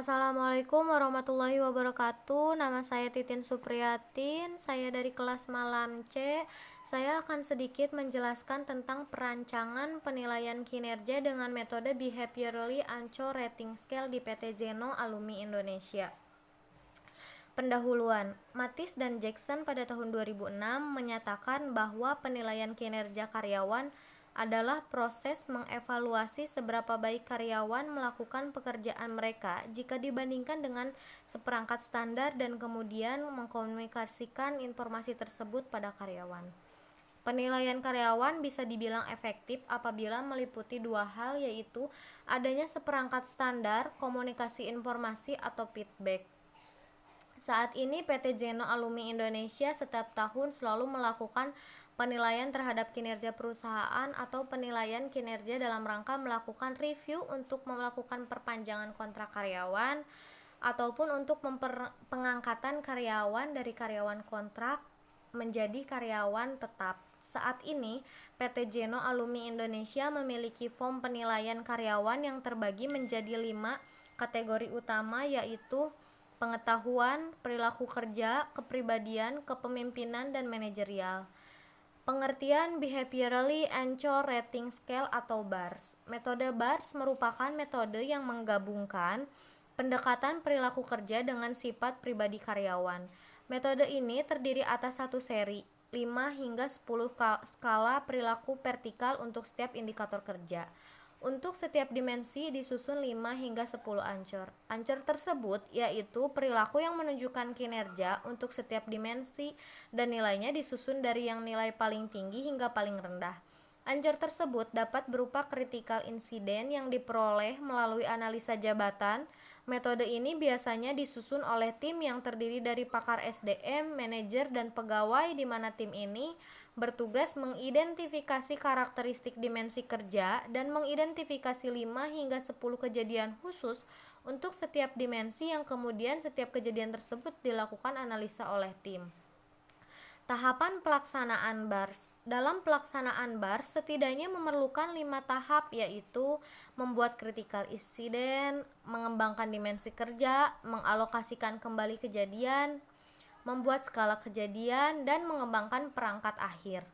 Assalamualaikum warahmatullahi wabarakatuh. Nama saya Titin Supriyatin. Saya dari kelas Malam C. Saya akan sedikit menjelaskan tentang perancangan penilaian kinerja dengan metode Behaviorally Anchor Rating Scale di PT Zeno Alumni Indonesia. Pendahuluan, Matis dan Jackson pada tahun 2006 menyatakan bahwa penilaian kinerja karyawan adalah proses mengevaluasi seberapa baik karyawan melakukan pekerjaan mereka jika dibandingkan dengan seperangkat standar dan kemudian mengkomunikasikan informasi tersebut pada karyawan. Penilaian karyawan bisa dibilang efektif apabila meliputi dua hal, yaitu adanya seperangkat standar, komunikasi informasi atau feedback. Saat ini PT Zeno Alumni Indonesia setiap tahun selalu melakukan penilaian terhadap kinerja perusahaan atau penilaian kinerja dalam rangka melakukan review untuk melakukan perpanjangan kontrak karyawan ataupun untuk pengangkatan karyawan dari karyawan kontrak menjadi karyawan tetap. Saat ini PT Zeno Alumni Indonesia memiliki form penilaian karyawan yang terbagi menjadi 5 kategori utama, yaitu pengetahuan, perilaku kerja, kepribadian, kepemimpinan, dan manajerial. Pengertian Behaviorally Anchor Rating Scale atau BARS. Metode BARS merupakan metode yang menggabungkan pendekatan perilaku kerja dengan sifat pribadi karyawan. Metode ini terdiri atas satu seri, 5 hingga 10 skala perilaku vertikal untuk setiap indikator kerja. Untuk setiap dimensi disusun 5 hingga 10 ancor. Ancor tersebut yaitu perilaku yang menunjukkan kinerja untuk setiap dimensi dan nilainya disusun dari yang nilai paling tinggi hingga paling rendah. Ancor tersebut dapat berupa critical incident yang diperoleh melalui analisa jabatan. Metode ini biasanya disusun oleh tim yang terdiri dari pakar SDM, manajer, dan pegawai, di mana tim ini bertugas mengidentifikasi karakteristik dimensi kerja dan mengidentifikasi 5 hingga 10 kejadian khusus untuk setiap dimensi yang kemudian setiap kejadian tersebut dilakukan analisa oleh tim. Tahapan pelaksanaan BARS. Dalam pelaksanaan BARS setidaknya memerlukan 5 tahap, yaitu membuat critical incident, mengembangkan dimensi kerja, mengalokasikan kembali kejadian, membuat skala kejadian, dan mengembangkan perangkat akhir.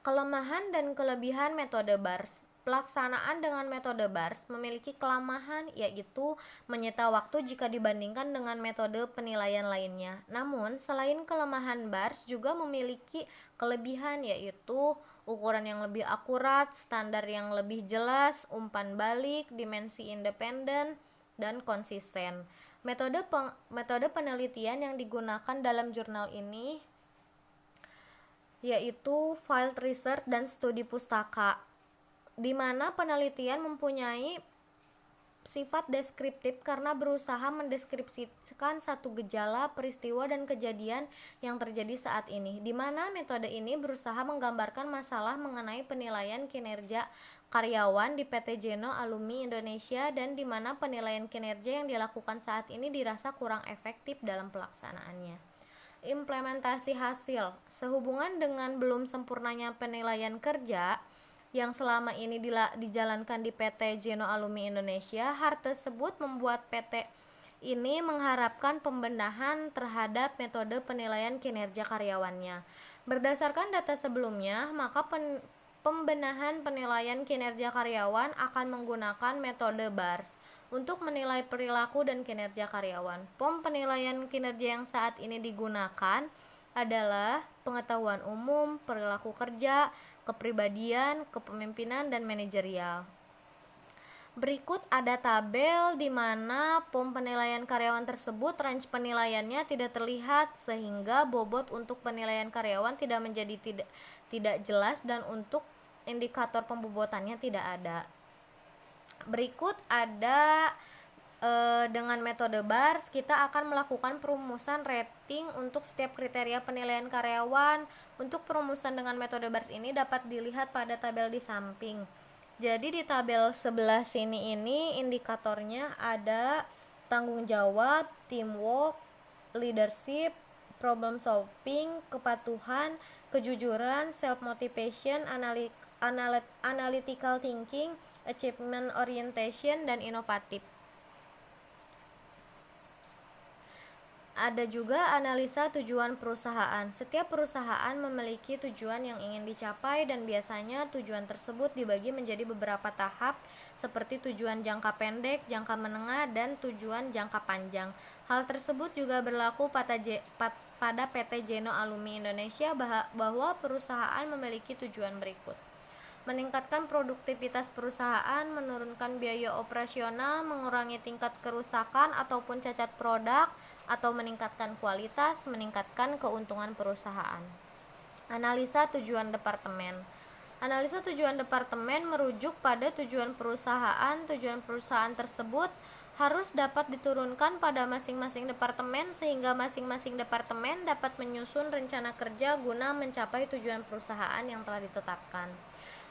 Kelemahan dan kelebihan metode BARS. Pelaksanaan dengan metode BARS memiliki kelemahan, yaitu menyita waktu jika dibandingkan dengan metode penilaian lainnya. Namun, selain kelemahan, BARS juga memiliki kelebihan, yaitu ukuran yang lebih akurat, standar yang lebih jelas, umpan balik, dimensi independen, dan konsisten. Metode penelitian yang digunakan dalam jurnal ini yaitu field research dan studi pustaka, di mana penelitian mempunyai sifat deskriptif karena berusaha mendeskripsikan satu gejala, peristiwa, dan kejadian yang terjadi saat ini, di mana metode ini berusaha menggambarkan masalah mengenai penilaian kinerja karyawan di PT Zeno Alumni Indonesia, dan di mana penilaian kinerja yang dilakukan saat ini dirasa kurang efektif dalam pelaksanaannya. Implementasi hasil. Sehubungan dengan belum sempurnanya penilaian kerja yang selama ini dijalankan di PT Zeno Alumni Indonesia, hal tersebut membuat PT ini mengharapkan pembenahan terhadap metode penilaian kinerja karyawannya. Berdasarkan data sebelumnya, maka pembenahan penilaian kinerja karyawan akan menggunakan metode BARS untuk menilai perilaku dan kinerja karyawan. Form penilaian kinerja yang saat ini digunakan adalah pengetahuan umum, perilaku kerja, kepribadian, kepemimpinan, dan manajerial. Berikut ada tabel di mana form penilaian karyawan tersebut range penilaiannya tidak terlihat, sehingga bobot untuk penilaian karyawan tidak menjadi tidak jelas, dan untuk indikator pembobotannya tidak ada. Berikut ada dengan metode BARS kita akan melakukan perumusan rating untuk setiap kriteria penilaian karyawan. Untuk perumusan dengan metode BARS ini dapat dilihat pada tabel di samping. Jadi di tabel sebelah sini ini indikatornya ada tanggung jawab, teamwork, leadership, problem solving, kepatuhan, kejujuran, self motivation, analytical thinking, achievement orientation, dan inovatif. Ada juga analisa tujuan perusahaan. Setiap perusahaan memiliki tujuan yang ingin dicapai dan biasanya tujuan tersebut dibagi menjadi beberapa tahap seperti tujuan jangka pendek, jangka menengah, dan tujuan jangka panjang. Hal tersebut juga berlaku pada PT Jeno Alumni Indonesia bahwa perusahaan memiliki tujuan berikut: meningkatkan produktivitas perusahaan, menurunkan biaya operasional, mengurangi tingkat kerusakan ataupun cacat produk, atau meningkatkan kualitas, meningkatkan keuntungan perusahaan. Analisa tujuan departemen. Analisa tujuan departemen merujuk pada tujuan perusahaan. Tujuan perusahaan tersebut harus dapat diturunkan pada masing-masing departemen sehingga masing-masing departemen dapat menyusun rencana kerja guna mencapai tujuan perusahaan yang telah ditetapkan.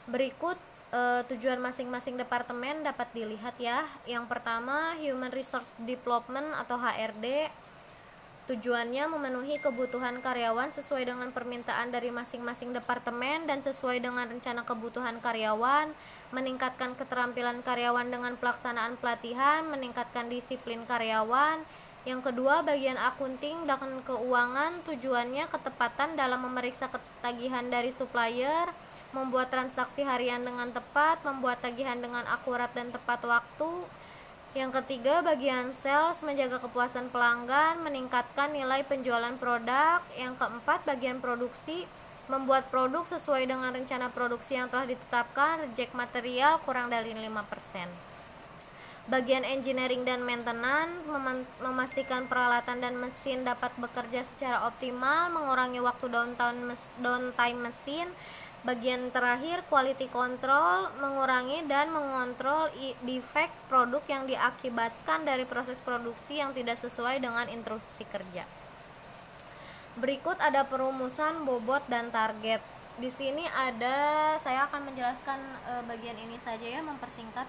Berikut tujuan masing-masing departemen dapat dilihat ya. Yang pertama, Human Resource Development atau HRD. Tujuannya memenuhi kebutuhan karyawan sesuai dengan permintaan dari masing-masing departemen dan sesuai dengan rencana kebutuhan karyawan, meningkatkan keterampilan karyawan dengan pelaksanaan pelatihan, meningkatkan disiplin karyawan. Yang kedua, bagian akunting dan keuangan. Tujuannya ketepatan dalam memeriksa ketagihan dari supplier, membuat transaksi harian dengan tepat, membuat tagihan dengan akurat dan tepat waktu. Yang ketiga, bagian sales, menjaga kepuasan pelanggan, meningkatkan nilai penjualan produk. Yang keempat, bagian produksi, membuat produk sesuai dengan rencana produksi yang telah ditetapkan, reject material kurang dari 5%. Bagian engineering dan maintenance, memastikan peralatan dan mesin dapat bekerja secara optimal, mengurangi waktu downtime mesin. Bagian terakhir, quality control, mengurangi dan mengontrol defect produk yang diakibatkan dari proses produksi yang tidak sesuai dengan instruksi kerja. Berikut ada perumusan bobot dan target. Di sini saya akan menjelaskan bagian ini saja ya, mempersingkat.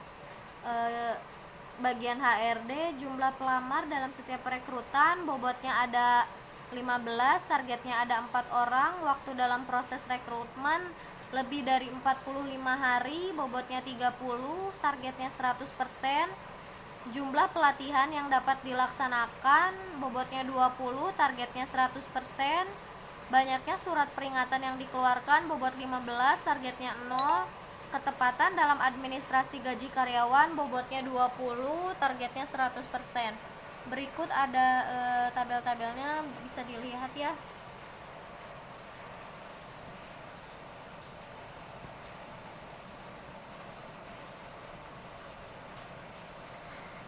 Bagian HRD, jumlah pelamar dalam setiap perekrutan, bobotnya ada 15, targetnya ada 4 orang, waktu dalam proses rekrutmen lebih dari 45 hari, bobotnya 30, targetnya 100%. Jumlah pelatihan yang dapat dilaksanakan, bobotnya 20, targetnya 100%. Banyaknya surat peringatan yang dikeluarkan, bobot 15, targetnya 0. Ketepatan dalam administrasi gaji karyawan, bobotnya 20, targetnya 100%. Berikut ada tabel-tabelnya, bisa dilihat ya.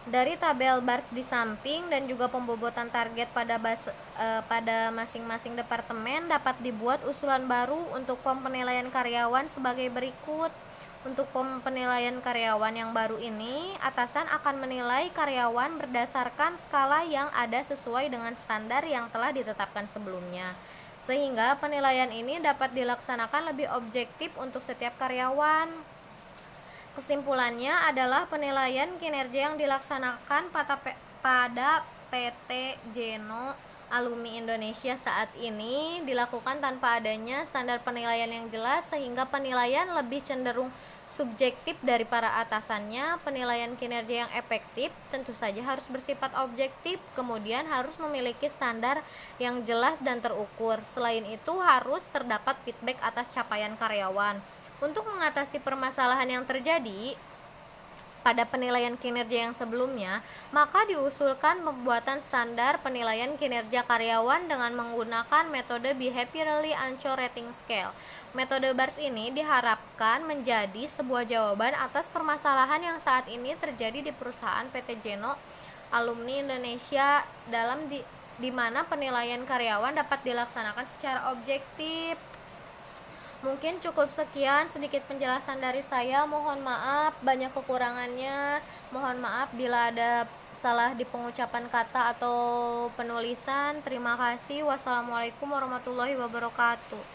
Dari tabel bars di samping dan juga pembobotan target pada masing-masing departemen dapat dibuat usulan baru untuk pom penilaian karyawan sebagai berikut. Untuk pom penilaian karyawan yang baru ini, atasan akan menilai karyawan berdasarkan skala yang ada sesuai dengan standar yang telah ditetapkan sebelumnya, sehingga penilaian ini dapat dilaksanakan lebih objektif untuk setiap karyawan. Kesimpulannya adalah penilaian kinerja yang dilaksanakan pada PT Jeno Alumni Indonesia saat ini dilakukan tanpa adanya standar penilaian yang jelas, sehingga penilaian lebih cenderung subjektif dari para atasannya. Penilaian kinerja yang efektif tentu saja harus bersifat objektif, kemudian harus memiliki standar yang jelas dan terukur. Selain itu, harus terdapat feedback atas capaian karyawan. Untuk mengatasi permasalahan yang terjadi pada penilaian kinerja yang sebelumnya, maka diusulkan pembuatan standar penilaian kinerja karyawan dengan menggunakan metode Behaviorally Anchored Rating Scale. Metode BARS ini diharapkan menjadi sebuah jawaban atas permasalahan yang saat ini terjadi di perusahaan PT Jeno Alumni Indonesia di mana penilaian karyawan dapat dilaksanakan secara objektif. Mungkin cukup sekian sedikit penjelasan dari saya. Mohon maaf banyak kekurangannya. Mohon maaf bila ada salah di pengucapan kata atau penulisan. Terima kasih. Wassalamualaikum warahmatullahi wabarakatuh.